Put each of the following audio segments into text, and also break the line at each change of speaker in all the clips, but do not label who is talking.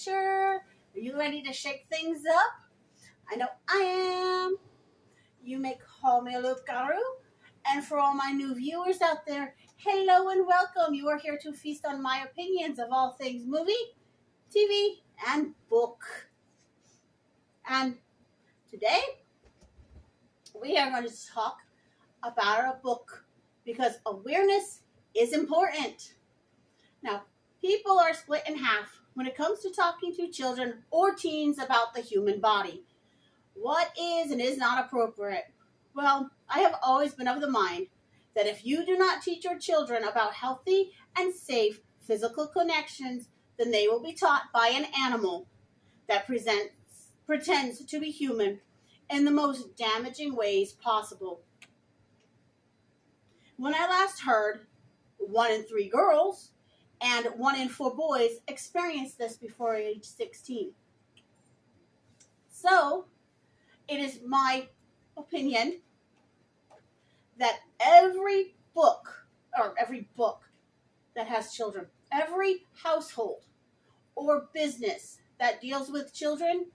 temperature? Are you ready to shake things up? I know I am. You may call me a Lukaru. And for all my new viewers out there, hello and welcome. You are here to feast on my opinions of all things movie, TV, and book. And today, we are going to talk about a book because awareness is important. Now, people are split in half when it comes to talking to children or teens about the human body. What is and is not appropriate? Well, I have always been of the mind that if you do not teach your children about healthy and safe physical connections, then they will be taught by an animal that pretends to be human in the most damaging ways possible. When I last heard, 1 in 3 girls and 1 in 4 boys experienced this before age 16. So, it is my opinion that every book that has children, every household or business that deals with children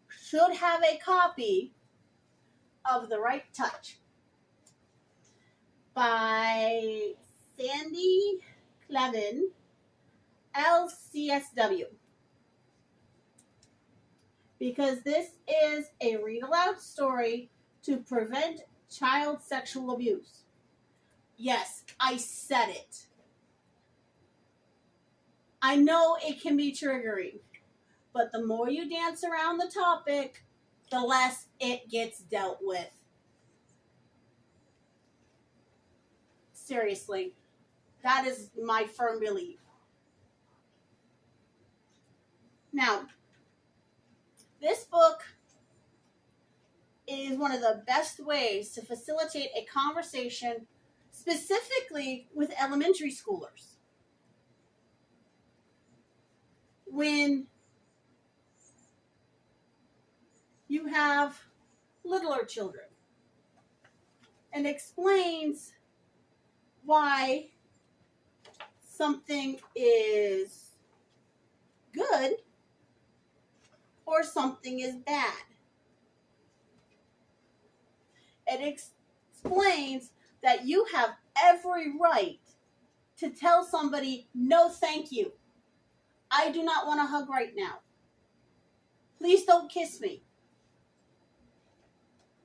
should have a copy of The Right Touch by Sandy Clevin, LCSW. Because this is a read-aloud story to prevent child sexual abuse. Yes, I said it. I know it can be triggering, but the more you dance around the topic, the less it gets dealt with. Seriously, that is my firm belief. Now, this book is one of the best ways to facilitate a conversation specifically with elementary schoolers. When you have littler children, and explains why something is good or something is bad. It explains that you have every right to tell somebody, no thank you. I do not want a hug right now. Please don't kiss me.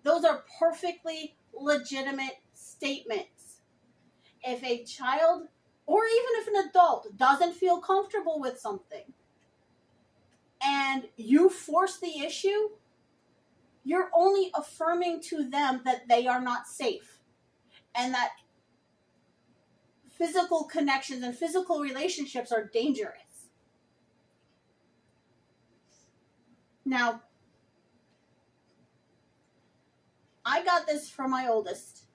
Those are perfectly legitimate statements. If a child, or even if an adult, doesn't feel comfortable with something, and you force the issue, you're only affirming to them that they are not safe and that physical connections and physical relationships are dangerous. Now, I got this from my oldest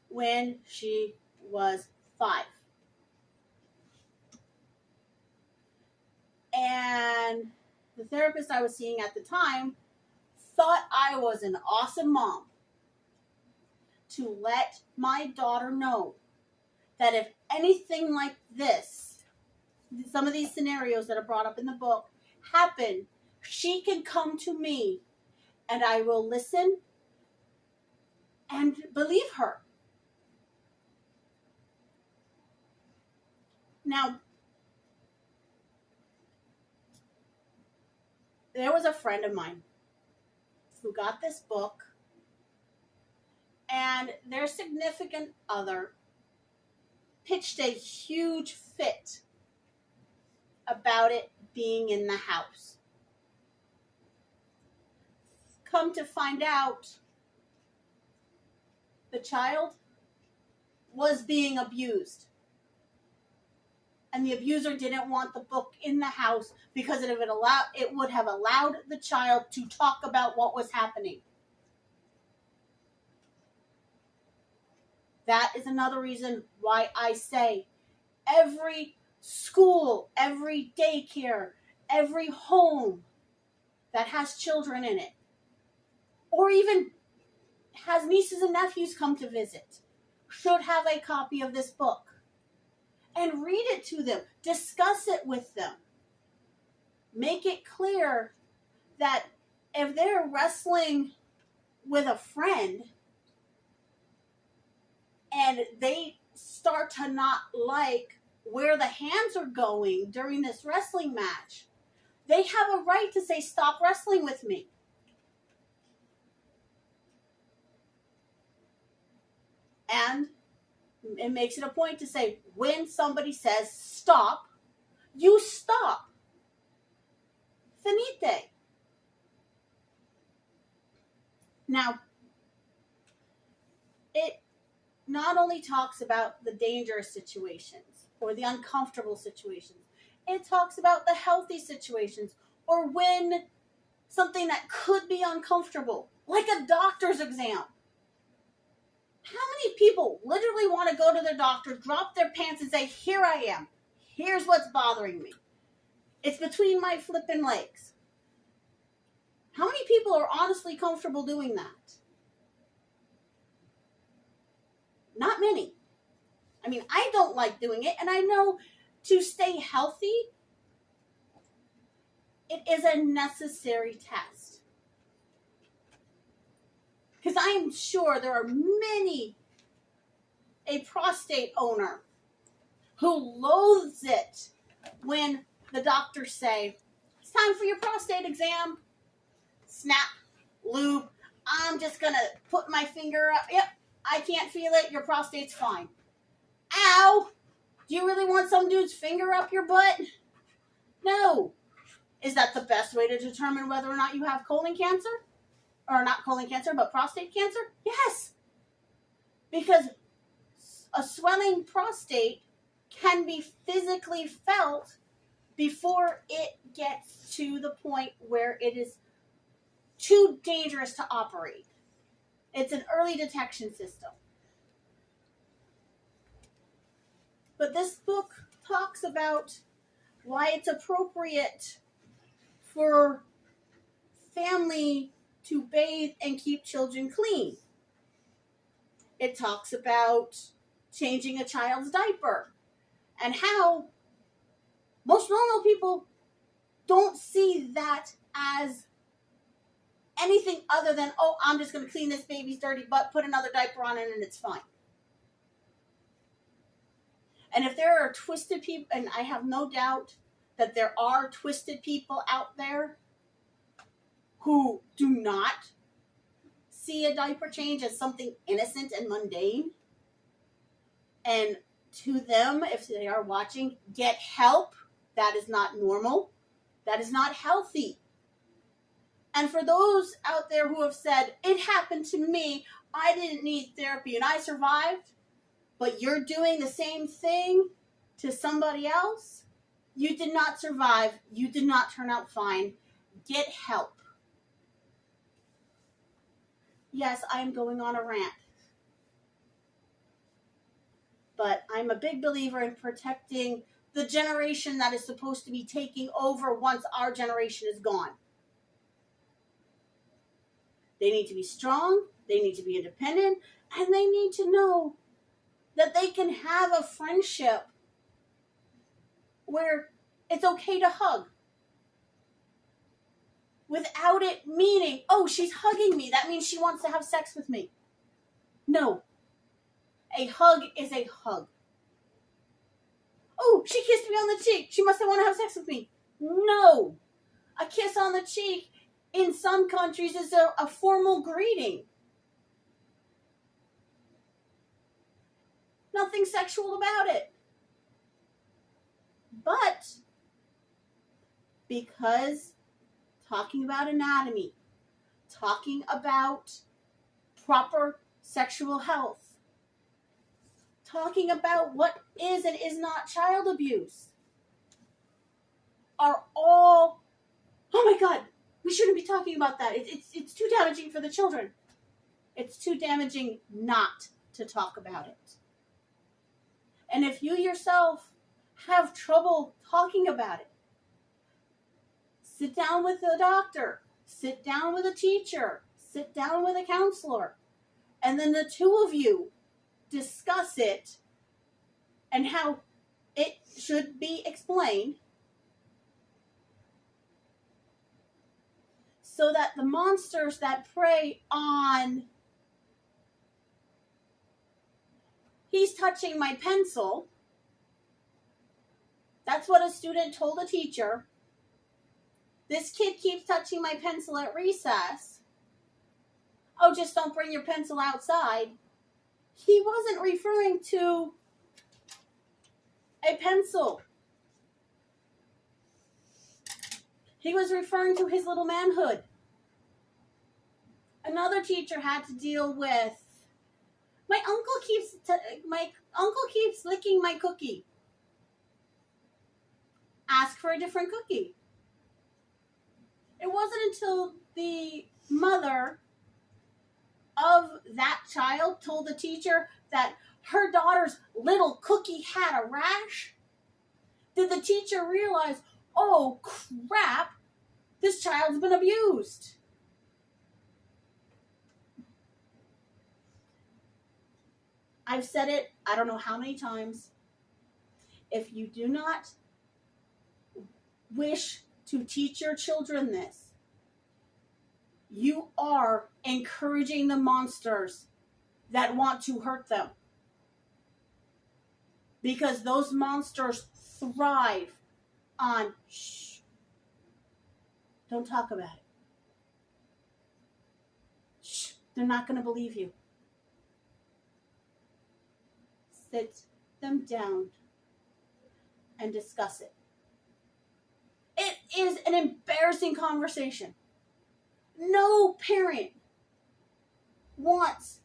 when she was 5. And the therapist I was seeing at the time thought I was an awesome mom to let my daughter know that if anything like this, some of these scenarios that are brought up in the book, happen, she can come to me and I will listen and believe her. Now, there was a friend of mine who got this book, and their significant other pitched a huge fit about it being in the house. Come to find out, the child was being abused. And the abuser didn't want the book in the house because it would have allowed the child to talk about what was happening. That is another reason why I say every school, every daycare, every home that has children in it, or even has nieces and nephews come to visit, should have a copy of this book. And read it to them. Discuss it with them. make it clear that if they're wrestling with a friend and they start to not like where the hands are going during this wrestling match, they have a right to say, stop wrestling with me. And it makes it a point to say, when somebody says stop, you stop. Finite. Now, it not only talks about the dangerous situations or the uncomfortable situations, it talks about the healthy situations, or when something that could be uncomfortable, like a doctor's exam. How many people literally want to go to their doctor, drop their pants and say, here I am. Here's what's bothering me. It's between my flipping legs. How many people are honestly comfortable doing that? Not many. I mean, I don't like doing it, and I know to stay healthy, it is a necessary test. Because I'm sure there are many a prostate owner who loathes it when the doctors say, it's time for your prostate exam. Snap, lube, I'm just going to put my finger up. Yep, I can't feel it. Your prostate's fine. Ow! Do you really want some dude's finger up your butt? No. Is that the best way to determine whether or not you have colon cancer? Or not colon cancer, but prostate cancer? Yes. Because a swelling prostate can be physically felt before it gets to the point where it is too dangerous to operate. It's an early detection system. But this book talks about why it's appropriate for family to bathe and keep children clean. It talks about changing a child's diaper and how most normal people don't see that as anything other than, oh, I'm just going to clean this baby's dirty butt, put another diaper on it, and it's fine. And if there are twisted people, and I have no doubt that there are twisted people out there who do not see a diaper change as something innocent and mundane, and to them, if they are watching, get help. That is not normal. That is not healthy. And for those out there who have said, it happened to me, I didn't need therapy and I survived, but you're doing the same thing to somebody else, you did not survive. You did not turn out fine. Get help. Yes, I am going on a rant. But I'm a big believer in protecting the generation that is supposed to be taking over once our generation is gone. They need to be strong, they need to be independent, and they need to know that they can have a friendship where it's okay to hug. Without it meaning, oh, she's hugging me, that means she wants to have sex with me. No. A hug is a hug. Oh, she kissed me on the cheek. She must have wanted to have sex with me. No. A kiss on the cheek in some countries is a formal greeting. Nothing sexual about it. But because talking about anatomy, talking about proper sexual health, talking about what is and is not child abuse are all, oh my God, we shouldn't be talking about that. It's too damaging for the children. It's too damaging not to talk about it. And if you yourself have trouble talking about it, sit down with a doctor, sit down with a teacher, sit down with a counselor, and then the two of you discuss it and how it should be explained. so that the monsters that prey on, he's touching my pencil. That's what a student told a teacher. This kid keeps touching my pencil at recess. Oh, just don't bring your pencil outside. He wasn't referring to a pencil. He was referring to his little manhood. Another teacher had to deal with, my uncle keeps licking my cookie. Ask for a different cookie. It wasn't until the mother of that child told the teacher that her daughter's little cookie had a rash, did the teacher realize, oh crap, this child's been abused. I've said it, I don't know how many times. If you do not wish to teach your children this, you are encouraging the monsters that want to hurt them. Because those monsters thrive on, shh, don't talk about it. Shh, they're not going to believe you. Sit them down and discuss it. It is an embarrassing conversation. No parent wants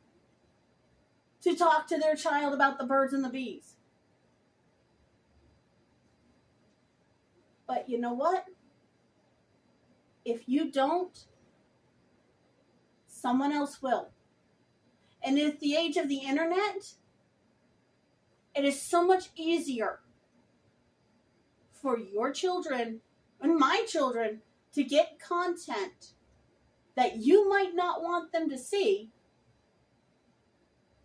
to talk to their child about the birds and the bees. But you know what? If you don't, someone else will. And at the age of the internet, it is so much easier for your children and my children to get content that you might not want them to see.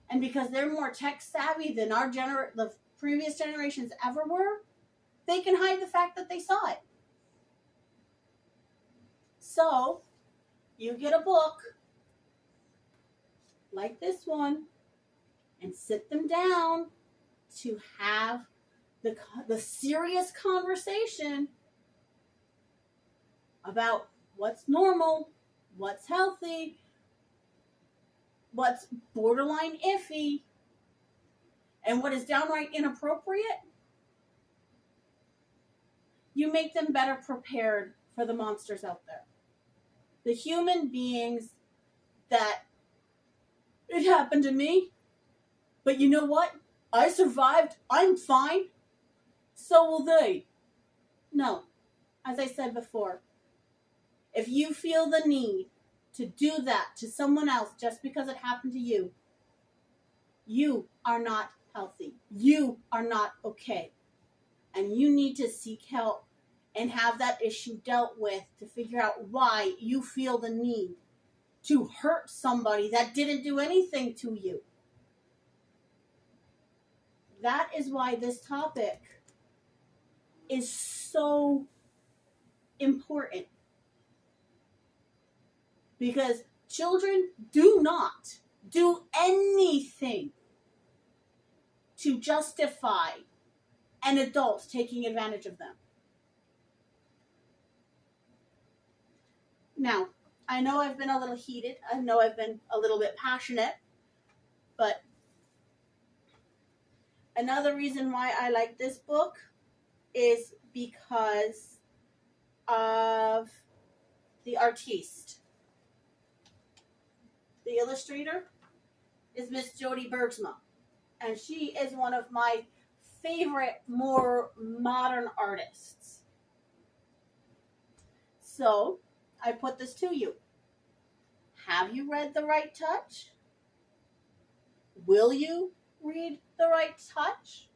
And because they're more tech savvy than the previous generations ever were, they can hide the fact that they saw it. So, you get a book like this one and sit them down to have the serious conversation about what's normal, what's healthy, what's borderline iffy, and what is downright inappropriate. You make them better prepared for the monsters out there. The human beings that it happened to me, but you know what? I survived. I'm fine. So will they. No. As I said before, if you feel the need to do that to someone else just because it happened to you, you are not healthy. You are not okay. And you need to seek help and have that issue dealt with to figure out why you feel the need to hurt somebody that didn't do anything to you. That is why this topic is so important. Because children do not do anything to justify an adult taking advantage of them. Now, I know I've been a little heated. I know I've been a little bit passionate. But another reason why I like this book is because of the artiste. The illustrator is Miss Jody Bergsma. And she is one of my favorite, more modern artists. So, I put this to you. Have you read The Right Touch? Will you read The Right Touch?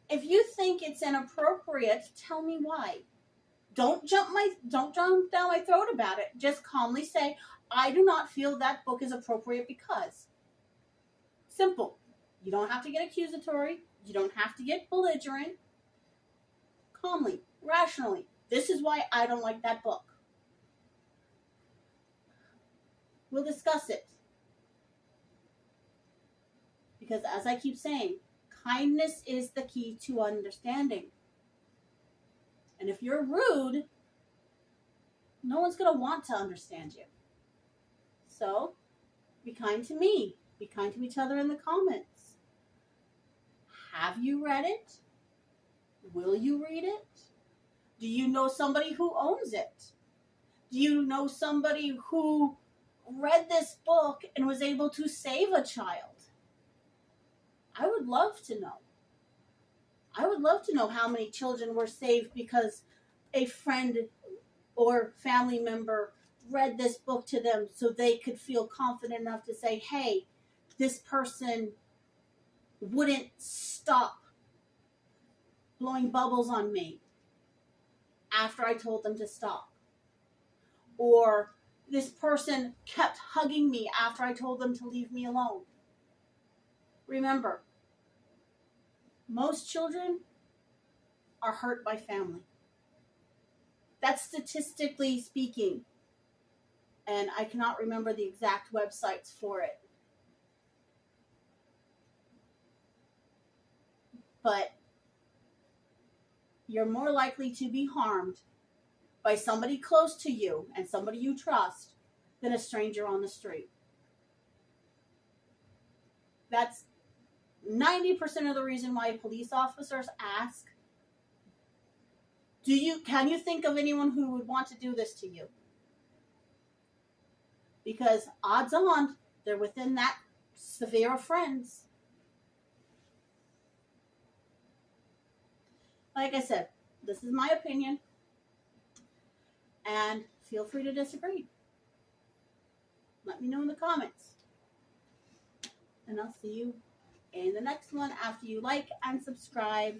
If you think it's inappropriate, tell me why. Don't jump down my throat about it. Just calmly say, I do not feel that book is appropriate because. Simple. You don't have to get accusatory. You don't have to get belligerent. Calmly, rationally. This is why I don't like that book. We'll discuss it. Because as I keep saying, kindness is the key to understanding. And if you're rude, no one's going to want to understand you. So, be kind to me. Be kind to each other in the comments. Have you read it? Will you read it? Do you know somebody who owns it? Do you know somebody who read this book and was able to save a child? I would love to know. I would love to know how many children were saved because a friend or family member read this book to them so they could feel confident enough to say, hey, this person wouldn't stop blowing bubbles on me after I told them to stop. Or this person kept hugging me after I told them to leave me alone. Remember, most children are hurt by family. That's statistically speaking. And I cannot remember the exact websites for it. But you're more likely to be harmed by somebody close to you and somebody you trust than a stranger on the street. That's 90% of the reason why police officers ask, can you think of anyone who would want to do this to you? Because odds on, they're within that sphere of friends. Like I said, this is my opinion. And feel free to disagree. Let me know in the comments. And I'll see you in the next one after you like and subscribe.